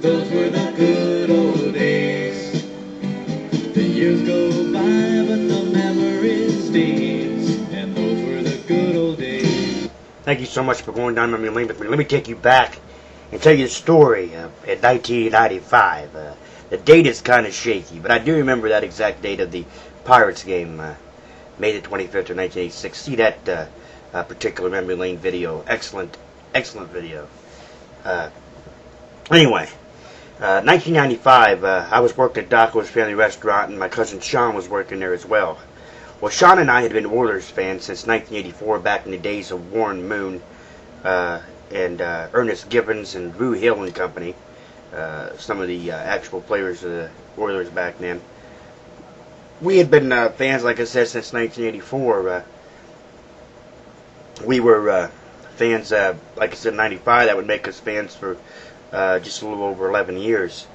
those were the good old days. The years go by, but the memories stays, and those were the good old days. Thank you so much for going down memory lane with me. Let me take you back and tell you the story in 1995. The date is kind of shaky, but I do remember that exact date of the Pirates game, May the 25th of 1986. See that particular memory lane video. Excellent video. Anyway, 1995, I was working at Daco's Family Restaurant, and my cousin Sean was working there as well. Well, Sean and I had been Oilers fans since 1984, back in the days of Warren Moon and Ernest Gibbons and Drew Hill and company, some of the actual players of the Oilers back then. We had been fans, like I said, since 1984. We were fans, like I said, in 95. That would make us fans for just a little over 11 years.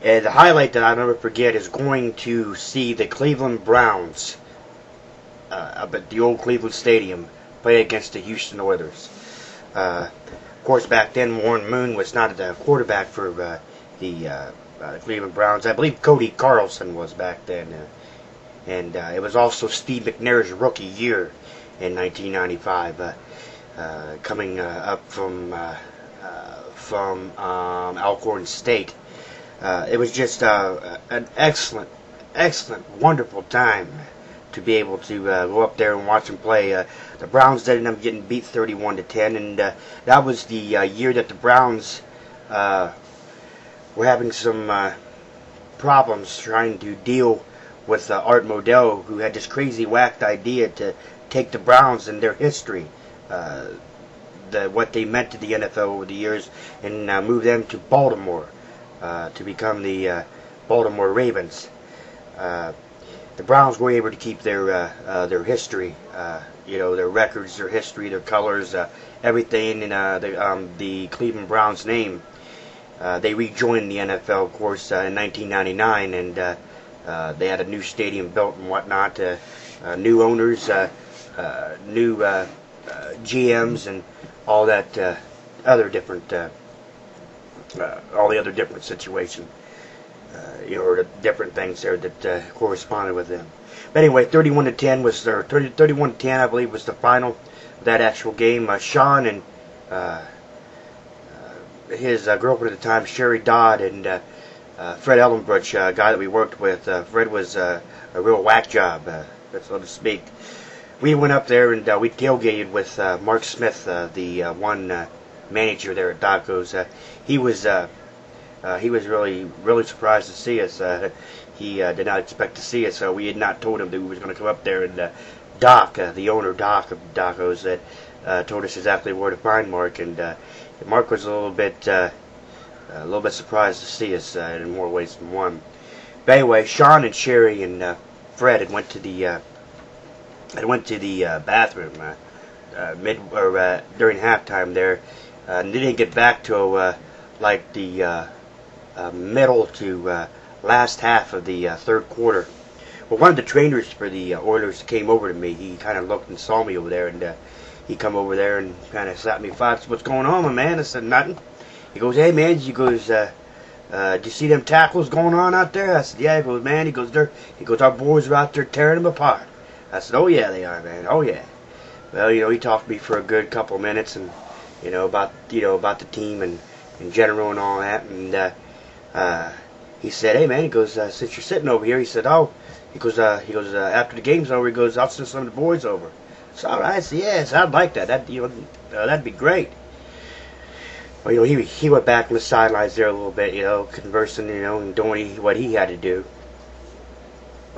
And the highlight that I'll never forget is going to see the Cleveland Browns up at the old Cleveland Stadium play against the Houston Oilers. Of course, back then, Warren Moon was not the quarterback for the Cleveland Browns. I believe Cody Carlson was back then. And it was also Steve McNair's rookie year in 1995, coming up from Alcorn State. It was just an excellent, wonderful time to be able to go up there and watch them play. The Browns ended up getting beat 31-10, and that was the year that the Browns were having some problems trying to deal with Art Modell, who had this crazy whacked idea to take the Browns and their history, what they meant to the NFL over the years, and move them to Baltimore to become the Baltimore Ravens. The Browns were able to keep their history, their records, their history, their colors, everything in the Cleveland Browns name. They rejoined the NFL, of course, in 1999, and they had a new stadium built and whatnot, new owners, new GMs, and all that other different, all the other different situations. Or the different things there that corresponded with them. But anyway, 31-10 was their 31-10, I believe, was the final of that actual game. Sean and his girlfriend at the time, Sherry Dodd, and Fred Ellenbruch, a guy that we worked with. Fred was a real whack job, so to speak. We went up there and we tailgated with Mark Smith, the one manager there at Daco's. He was really surprised to see us. He did not expect to see us. We had not told him that we was going to come up there. And Doc, the owner Doc of Daco's, told us exactly where to find Mark. And Mark was a little bit surprised to see us in more ways than one. But anyway, Sean and Sherry and Fred had went to the bathroom during halftime there. And they didn't get back till like the middle to last half of the third quarter. Well, one of the trainers for the Oilers came over to me. He kind of looked and saw me over there, and he come over there and kind of slapped me five. Said, "What's going on, my man?" I said, "Nothing." He goes, "Hey, man," he goes, "do you see them tackles going on out there?" I said, "Yeah." He goes, "Man," he goes, "our boys are out there tearing them apart." I said, "Oh yeah, they are, man. Oh yeah." Well, he talked to me for a good couple of minutes, and about the team and in general and all that, and he said, "Hey man," he goes, "since you're sitting over here," he said, he goes, after the game's over, he goes, "I'll send some of the boys over." So all right, I said, "Yes, I'd like that. That'd be great." Well, he went back on the sidelines there a little bit, conversing, and doing what he had to do,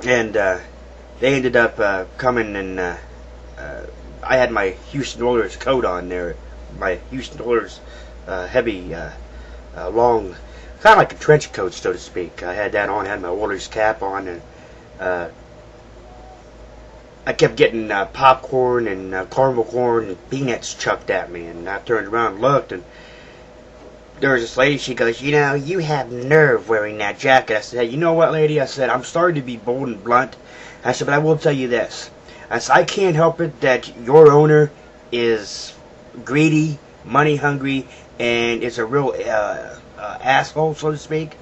and they ended up coming, and I had my Houston Oilers coat on there, my Houston Oilers heavy, long, kind of like a trench coat, so to speak. I had that on, had my Oilers cap on, and I kept getting popcorn and caramel corn and peanuts chucked at me, and I turned around and looked, and there was this lady. She goes, "You have nerve wearing that jacket." I said, "Hey, you know what, lady?" I said, "I'm sorry to be bold and blunt." I said, "But I will tell you this." I said, "I can't help it that your owner is greedy, money hungry, and is a real asshole, so to speak.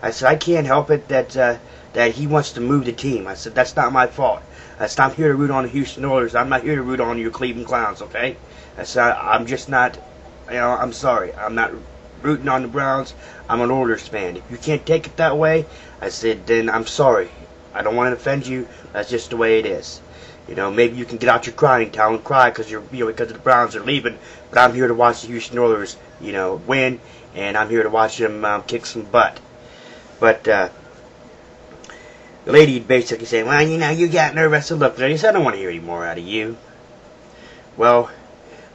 I said, I can't help it that he wants to move the team. I said, that's not my fault. I said, I'm here to root on the Houston Oilers. I'm not here to root on your Cleveland Clowns, okay? I said, I'm just not, I'm sorry. I'm not rooting on the Browns. I'm an Oilers fan. If you can't take it that way, I said, then I'm sorry. I don't want to offend you. That's just the way it is. Maybe you can get out your crying towel and cry because because the Browns are leaving. But I'm here to watch the Houston Oilers, win, and I'm here to watch them kick some butt. But the lady basically saying, well, you got nervous. So look, ladies, I don't want to hear any more out of you. Well,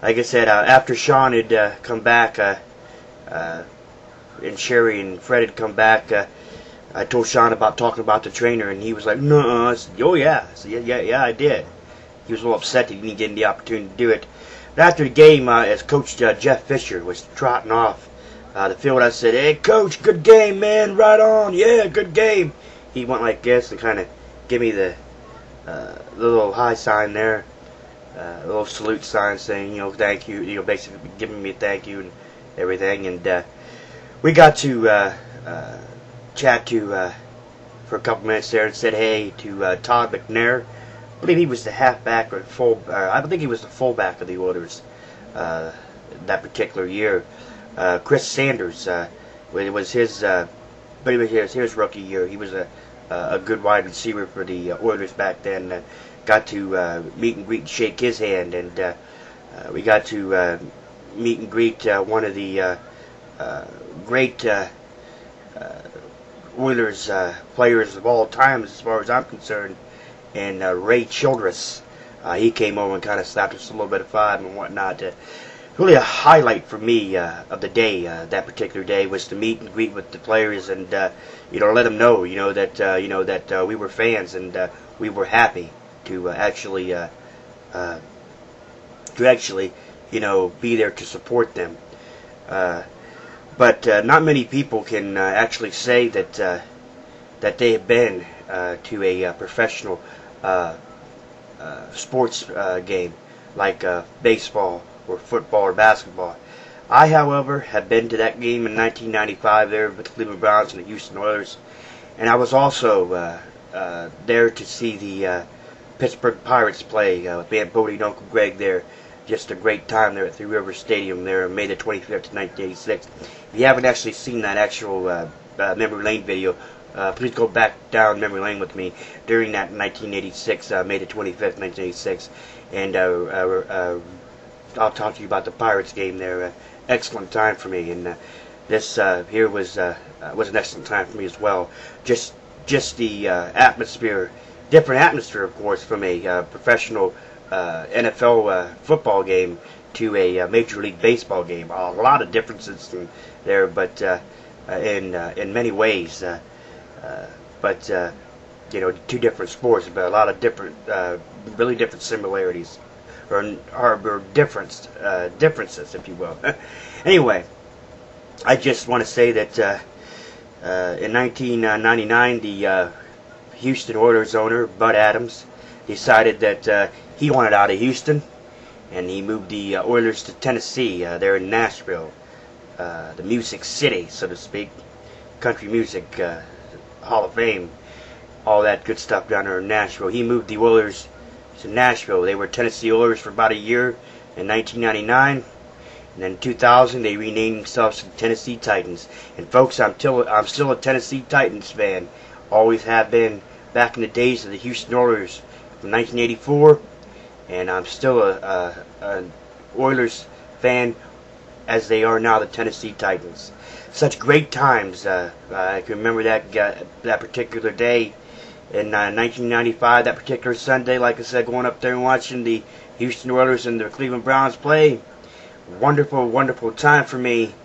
like I said, after Sean had come back, and Sherry and Fred had come back, I told Sean about talking about the trainer, and he was like, no. I said, oh, yeah. I said, yeah, I did. He was a little upset that he didn't get the opportunity to do it. But after the game, as Coach Jeff Fisher was trotting off the field, I said, hey, Coach, good game, man. Right on. Yeah, good game. He went like this and kind of give me the little high sign there, a little salute sign saying, thank you, basically giving me a thank you and everything. And we got to chat for a couple minutes there and said hey to Todd McNair. I believe he was the halfback or I think he was the fullback of the Oilers that particular year. Chris Sanders, it was his rookie year. He was a good wide receiver for the Oilers back then. Got to meet and greet and shake his hand, and we got to meet and greet one of the great Oilers players of all time, as far as I'm concerned, and Ray Childress. He came over and kind of slapped us a little bit of five and whatnot. Really a highlight for me of the day, that particular day, was to meet and greet with the players and let them know, that we were fans and we were happy to actually be there to support them. But not many people can actually say that that they have been to a professional sports game like baseball or football or basketball. I, however, have been to that game in 1995 there with the Cleveland Browns and the Houston Oilers, and I was also there to see the Pittsburgh Pirates play with Aunt Bodie and Uncle Greg there. Just a great time there at Three Rivers Stadium there on May the 25th, 1986. If you haven't actually seen that actual memory lane video, please go back down memory lane with me during that 1986, May the 25th, 1986, and I'll talk to you about the Pirates game there. Excellent time for me, and this here was an excellent time for me as well. Just the atmosphere, different atmosphere, of course, from a professional NFL football game to a Major League Baseball game. A lot of differences in there, but in many ways, two different sports, but a lot of different, really different similarities or differences, if you will. Anyway, I just want to say that in 1999, the Houston Oilers owner, Bud Adams, decided that he wanted out of Houston, and he moved the Oilers to Tennessee. They're in Nashville, the Music City, so to speak, country music Hall of Fame, all that good stuff down there in Nashville. He moved the Oilers to Nashville. They were Tennessee Oilers for about a year in 1999, and then in 2000 they renamed themselves to Tennessee Titans. And folks, I'm still a Tennessee Titans fan. Always have been back in the days of the Houston Oilers from 1984, and I'm still an Oilers fan as they are now the Tennessee Titans. Such great times. I can remember that particular day in 1995, that particular Sunday, like I said, going up there and watching the Houston Oilers and the Cleveland Browns play. Wonderful, wonderful time for me,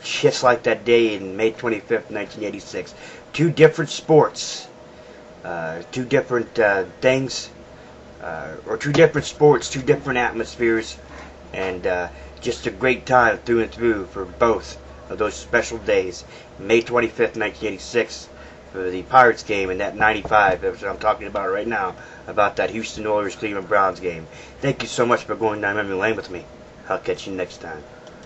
just like that day in May 25th, 1986. Two different sports, two different things, or two different sports, two different atmospheres, and just a great time through and through for both of those special days. May 25th, 1986, for the Pirates game, and that 95, that's what I'm talking about right now, about that Houston Oilers Cleveland Browns game. Thank you so much for going down memory lane with me. I'll catch you next time.